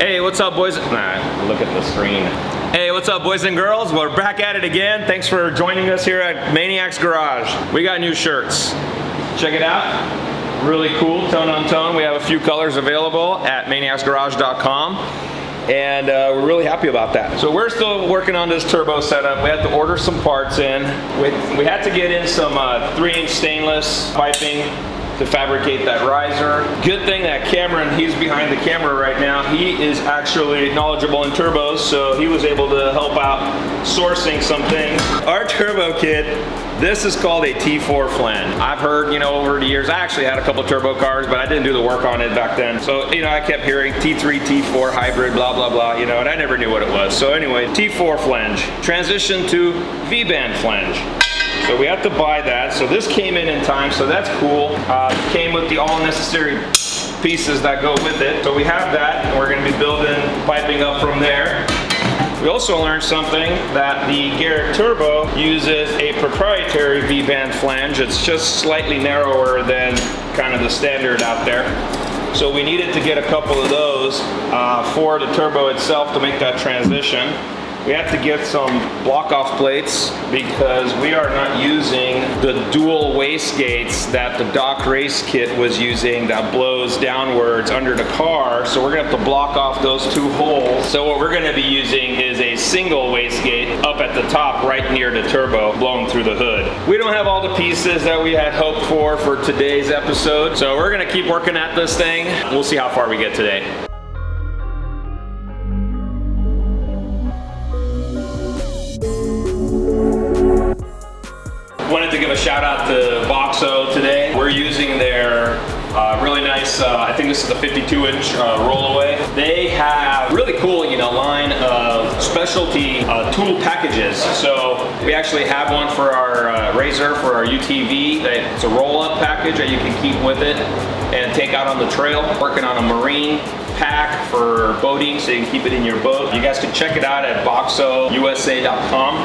Hey, what's up, boys? Nah, look at the screen. Hey, what's up, boys and girls? We're back at it again. Thanks for joining us here at Maniacs Garage. We got new shirts. Check it out. Really cool, tone on tone. We have a few colors available at maniacsgarage.com. And we're really happy about that. So we're still working on this turbo setup. We had to order some parts in. We had to get in some 3-inch stainless piping to fabricate that riser. Good thing that Cameron, he's behind the camera right now. He is actually knowledgeable in turbos, so he was able to help out sourcing some things. Our turbo kit, this is called a T4 flange. I've heard, over the years, I actually had a couple turbo cars, but I didn't do the work on it back then. So, I kept hearing T3, T4 hybrid, blah, blah, blah, and I never knew what it was. So anyway, T4 flange. Transition to V-band flange. So we had to buy that. So this came in time, so that's cool. Came with the all necessary pieces that go with it. So we have that, and we're gonna be building piping up from there. We also learned something that the Garret Turbo uses a proprietary V-band flange. It's just slightly narrower than kind of the standard out there. So we needed to get a couple of those for the turbo itself to make that transition. We had to get some block-off plates because we are not using the dual wastegates that the Doc Race kit was using that blows downwards under the car. So we're gonna have to block off those two holes. So what we're gonna be using is a single wastegate up at the top right near the turbo blowing through the hood. We don't have all the pieces that we had hoped for today's episode. So we're gonna keep working at this thing. We'll see how far we get today. Wanted to give a shout out to Voxo today. We're using their really nice, I think this is a 52-inch rollaway. They have really cool, line of specialty tool packages. So we actually have one for our Razor, for our UTV. It's a roll-up package that you can keep with it and take out on the trail. Working on a marine pack for boating, so you can keep it in your boat. You guys can check it out at voxousa.com.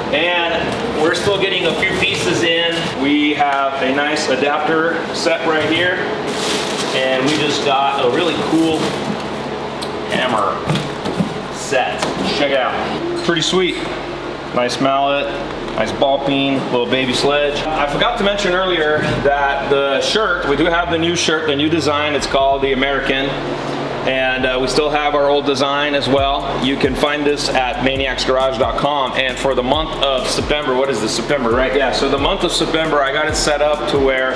And we're still getting a few pieces in. We have a nice adapter set right here. And we just got a really cool hammer set. Check it out. Pretty sweet. Nice mallet, nice ball peen, little baby sledge. I forgot to mention earlier that the shirt, we do have the new shirt, the new design. It's called the American. And we still have our old design as well. You can find this at maniacsgarage.com. And for the month of September, what is this, September, right? Yeah, so the month of September, I got it set up to where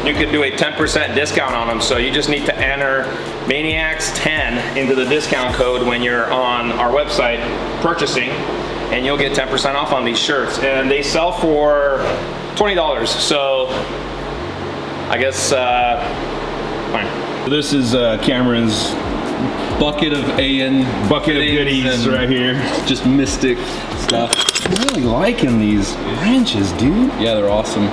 you could do a 10% discount on them. So you just need to enter Maniacs10 into the discount code when you're on our website purchasing, and you'll get 10% off on these shirts. And they sell for $20. So I guess, fine. This is Cameron's bucket of goodies right here. Just mystic stuff. I'm really liking these wrenches, dude. Yeah, they're awesome.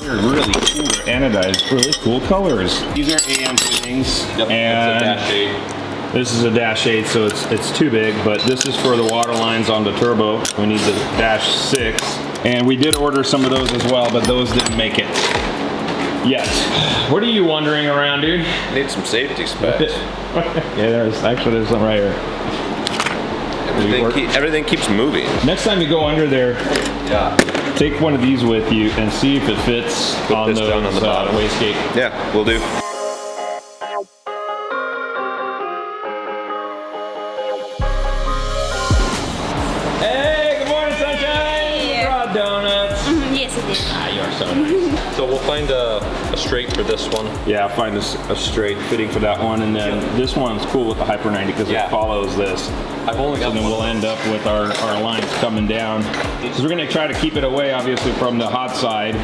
They're really cool. They're anodized, really cool colors. These are AM fittings. Yep, and it's a -8. This is a -8, so it's too big, but this is for the water lines on the turbo. We need the -6. And we did order some of those as well, but those didn't make it. Yes. What are you wandering around, dude? Need some safety specs. Yeah, there's some right here. Everything keeps moving. Next time you go under there, Yeah. take one of these with you and see if it fits on this down on the bottom. wastegate. Yeah, we'll do. Hey, good morning, sunshine. Yeah. Brought donuts. Yes, it did. Ah, you are so nice. So we'll find a straight for this one. Yeah, I'll find a straight fitting for that one, and then this one's cool with the Hyper 90 because it follows this. I've only got And then one. we'll end up with our lines coming down. So we're gonna try to keep it away, obviously, from the hot side.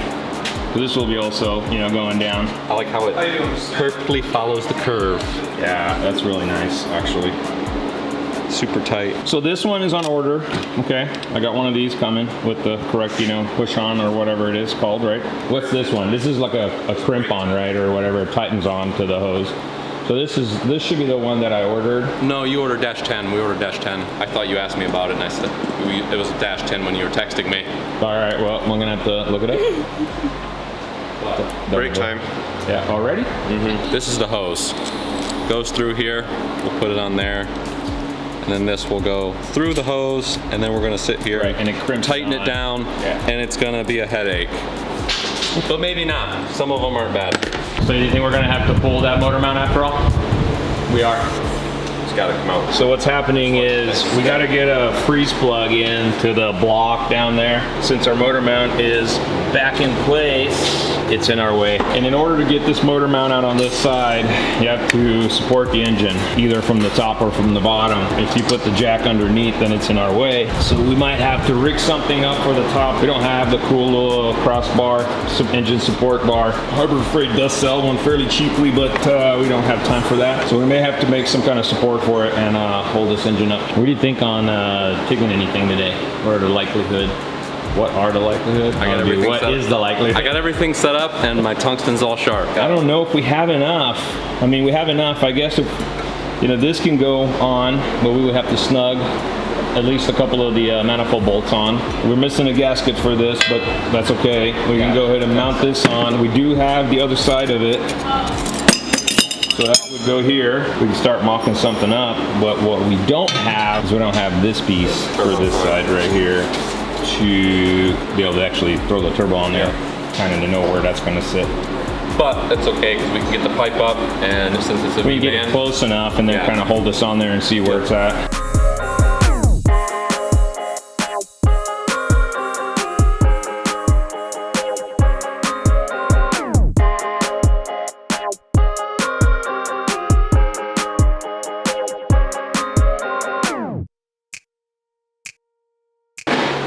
So this will be also, going down. I like how it perfectly follows the curve. Yeah, that's really nice, actually. Super tight. So this one is on order, okay? I got one of these coming with the correct, push on or whatever it is called, right? What's this one? This is like a crimp on, right? Or whatever, it tightens on to the hose. So this should be the one that I ordered. No, you ordered -10. We ordered -10. I thought you asked me about it, and I said it was a -10 when you were texting me. All right, well, I'm gonna have to look it up. Break time. Yeah, already? This is the hose. goes through here. We'll put it on there. And then this will go through the hose, and then we're gonna sit here Right, and it crimps tighten it on. down, Yeah. and it's gonna be a headache. But maybe not. Some of them aren't bad. So do you think we're gonna have to pull that motor mount after all? We are. It's gotta come out. So what's happening is we gotta get a freeze plug in to the block down there. Since our motor mount is back in place, it's in our way. And in order to get this motor mount out on this side, you have to support the engine, either from the top or from the bottom. If you put the jack underneath, then it's in our way. So we might have to rig something up for the top. We don't have the cool little crossbar, engine support bar. Harbor Freight does sell one fairly cheaply, but we don't have time for that. So we may have to make some kind of support for it and hold this engine up. What do you think on taking anything today? What are the likelihood? What are the likelihood? I got everything What set is up. the likelihood? I got everything set up, and my tungsten's all sharp. I don't know if we have enough. I mean, we have enough. I guess if, you know, this can go on, but we would have to snug at least a couple of the manifold bolts on. We're missing a gasket for this, but that's okay. We can go ahead and mount this on. We do have the other side of it. So that would go here. We can start mocking something up, but what we don't have is we don't have this piece for this side right here to be able to actually throw the turbo on there, kind of to know where that's going to sit. But that's okay, because we can get the pipe up, and since it's a We can get it close enough and then Yeah. kind of hold this on there and see where it's at.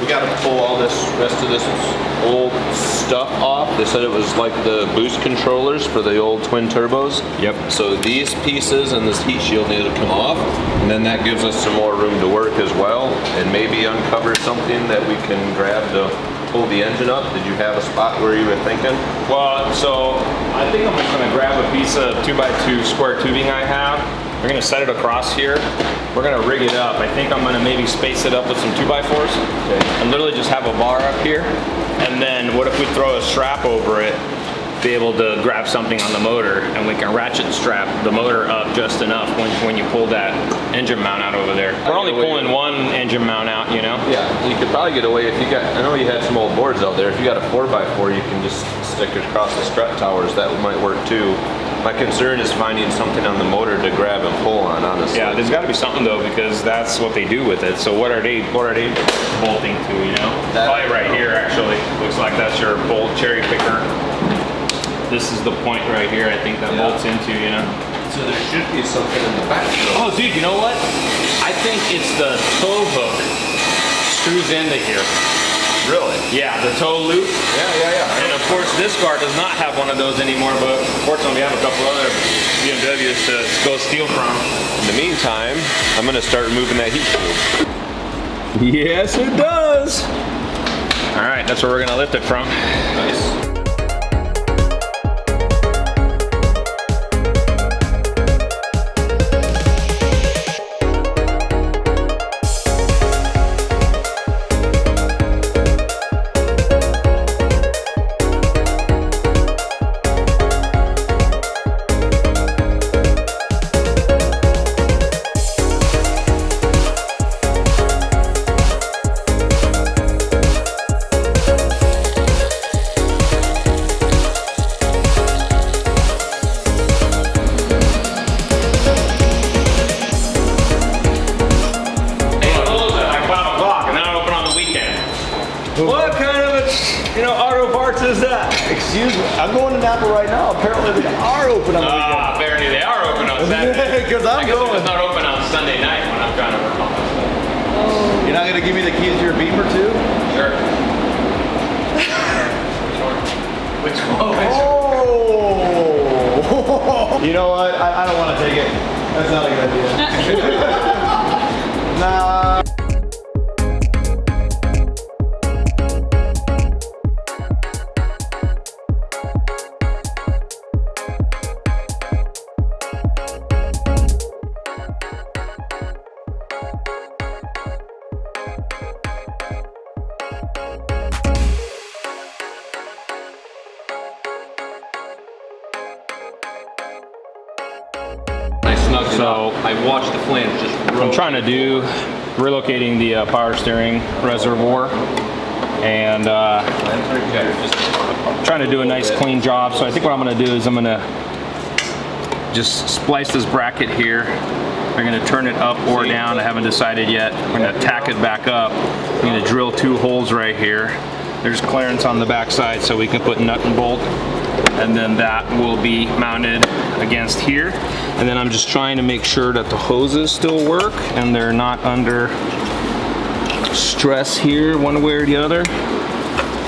We got to pull all this rest of this old stuff off. They said it was like the boost controllers for the old twin turbos. Yep. So these pieces and this heat shield need to come off, and then that gives us some more room to work as well, and maybe uncover something that we can grab to pull the engine up. Did you have a spot where you were thinking? Well, so I think I'm just going to grab a piece of 2x2 square tubing I have. We're going to set it across here. We're going to rig it up. I think I'm going to maybe space it up with some 2x4s. Okay. And literally just have a bar up here. And then what if we throw a strap over it, be able to grab something on the motor, and we can ratchet strap the motor up just enough when you pull that engine mount out over there. We're only pulling one engine mount out, you know? Yeah, you could probably get away if you got, I know you had some old boards out there. If you got a 4x4, you can just stick it across the strut towers. That might work too. My concern is finding something on the motor to grab and pull on, honestly. Yeah, there's got to be something though, because that's what they do with it. So what are they bolting to, you know? Probably right here, actually. Looks like that's your bolt cherry picker. This is the point right here, I think, that bolts into, you know? So there should be something in the back though. Oh, dude, you know what? I think it's the tow hook screws into here. Really? Yeah, the tow loop. Yeah. And of course, this car does not have one of those anymore, but fortunately we have a couple other BMWs to go steal from. In the meantime, I'm gonna start removing that heat shield. Yes, it does. All right, that's where we're gonna lift it from. Nice. What kind of auto parts is that? Excuse me, I'm going to Napa right now. Apparently they are open on the weekend. Apparently they are open on Saturday. Because I'm I guess going. it's not open on Sunday night when I'm trying to work on my stuff. You're not going to give me the keys to your Beamer too? Sure. Which one? Oh! You know what? I don't want to take it. That's not a good idea. Nah. it So- up. I watched the flange just rotate. I'm trying to do relocating the power steering reservoir, and trying to do a nice clean job. So I think what I'm going to do is I'm going to just splice this bracket here. I'm going to turn it up or down. I haven't decided yet. I'm going to tack it back up. I'm going to drill 2 holes right here. There's clearance on the back side so we can put nut and bolt, and then that will be mounted against here. And then I'm just trying to make sure that the hoses still work and they're not under stress here one way or the other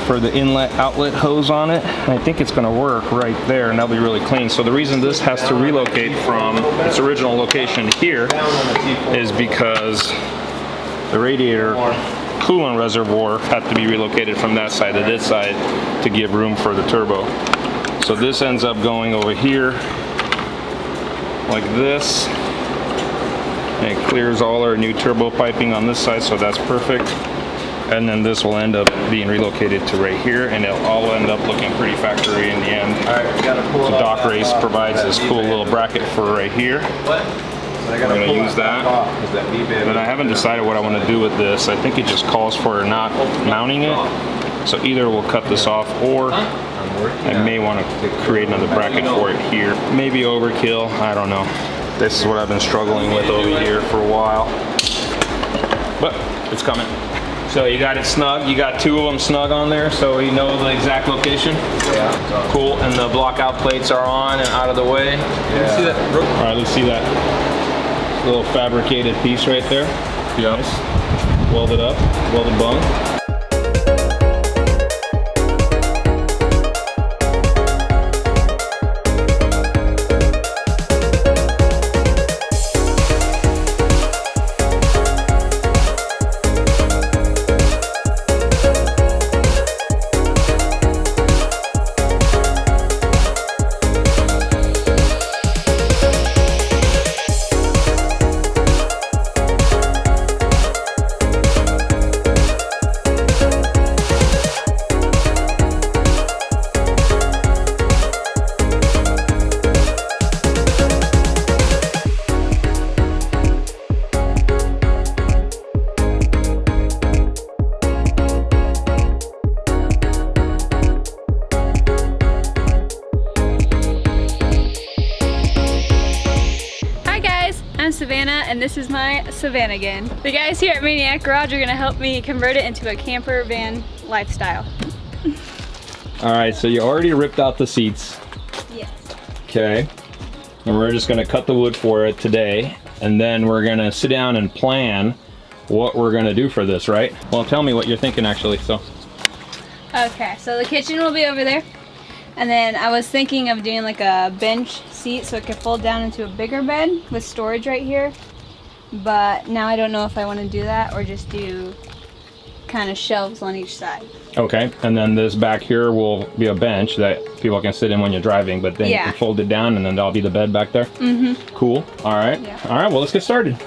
for the inlet outlet hose on it. And I think it's going to work right there, and that'll be really clean. So the reason this has to relocate from its original location here is because the radiator coolant reservoir had to be relocated from that side to this side to give room for the turbo. So this ends up going over here like this, and it clears all our new turbo piping on this side, so that's perfect. And then this will end up being relocated to right here, and it'll all end up looking pretty factory in the end. So Doc Race provides this cool little bracket for right here. We're going to use that. But I haven't decided what I want to do with this. I think it just calls for not mounting it. So either we'll cut this off, or I may want to create another bracket for it here. Maybe overkill, I don't know. This is what I've been struggling with over here for a while. But it's coming. So you got it snug, you got 2 of them snug on there, so you know the exact location? Yeah. Cool, and the block out plates are on and out of the way. Yeah. See that? All right, let's see that little fabricated piece right there. Yep. Nice. Welded up, welded bung. I'm Savannah, and this is my Savanagon. The guys here at Maniacs Garage are gonna help me convert it into a camper van lifestyle. All right, so you already ripped out the seats. Yes. Okay. And we're just gonna cut the wood for it today, and then we're gonna sit down and plan what we're gonna do for this, right? Well, tell me what you're thinking actually, so. Okay, so the kitchen will be over there. And then I was thinking of doing like a bench seat so it could fold down into a bigger bed with storage right here. But now I don't know if I want to do that or just do kind of shelves on each side. Okay, and then this back here will be a bench that people can sit in when you're driving, but then you can fold it down and then that'll be the bed back there? Mm-hmm. Cool, all right. Yeah. All right, well, let's get started.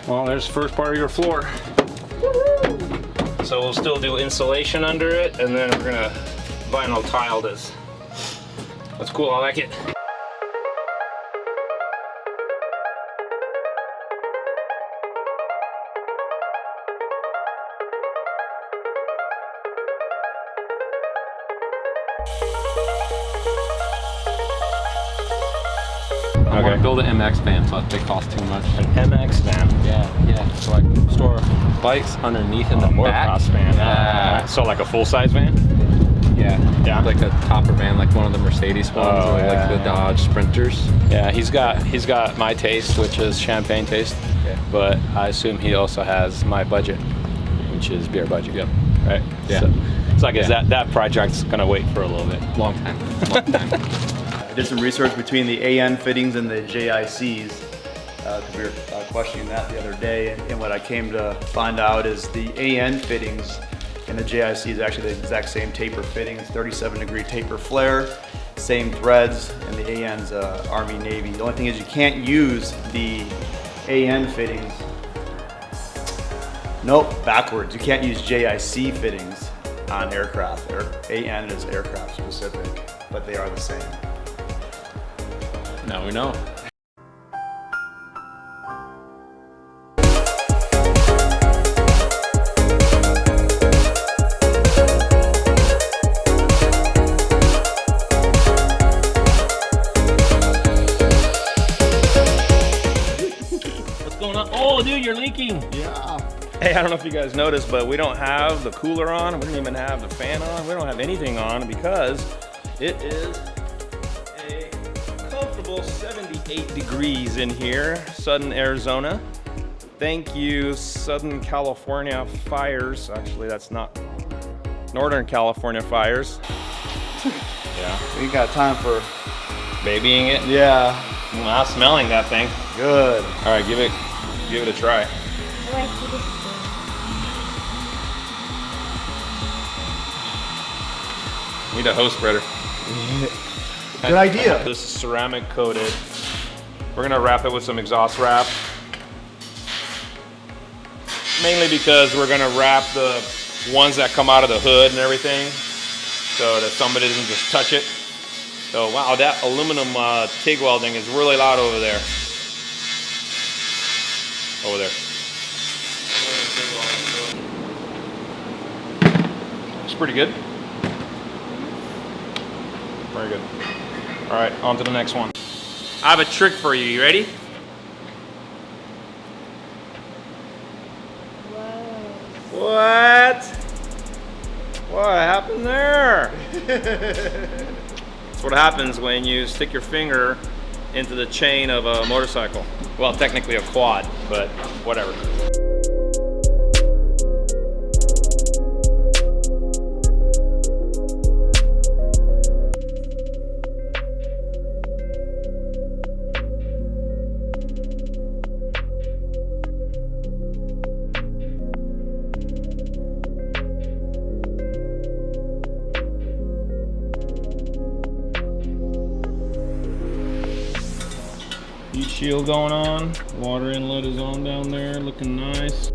Well, there's the first part of your floor. So we'll still do insulation under it, and then we're gonna vinyl tile this. That's cool, I like it. I want to build an MX van, so they cost too much. An MX van. Yeah. So I can store bikes underneath in the back. Motocross van. Yeah. So like a full-size van? Yeah. Like a topper van, like one of the Mercedes ones, Oh, or yeah, like the yeah. Dodge Sprinters. Yeah, he's got my taste, which is champagne taste, but I assume he also has my budget, which is beer budget. Yep. Right. Yeah. So I guess that project's gonna wait for a little bit. Long time. I did some research between the AN fittings and the JICs because we were questioning that the other day, and what I came to find out is the AN fittings and the JIC is actually the exact same taper fitting. It's 37-degree taper flare, same threads, and the AN's Army Navy. The only thing is you can't use the AN fittings Nope, backwards. You can't use JIC fittings on aircraft. AN is aircraft specific, but they are the same. Now we know. What's going on? Oh, dude, you're leaking. Yeah. Hey, I don't know if you guys noticed, but we don't have the cooler on. We don't even have the fan on. We don't have anything on because it is a comfortable 78 degrees in here, Southern Arizona. Thank you, Southern California fires. Actually, that's not Northern California fires. Yeah, We ain't got time for, babying it. yeah, Not smelling that thing. good. All right, give it a try. Need a hose spreader. Good idea. This is ceramic coated. We're gonna wrap it with some exhaust wrap. Mainly because we're gonna wrap the ones that come out of the hood and everything, so that somebody doesn't just touch it. So wow, that aluminum TIG welding is really loud over there. Over there. It's pretty good. Very good. All right, on to the next one. I have a trick for you. You ready? What? What happened there? That's what happens when you stick your finger into the chain of a motorcycle. Well, technically a quad, but whatever. Heat shield going on. Water inlet is on down there, looking nice.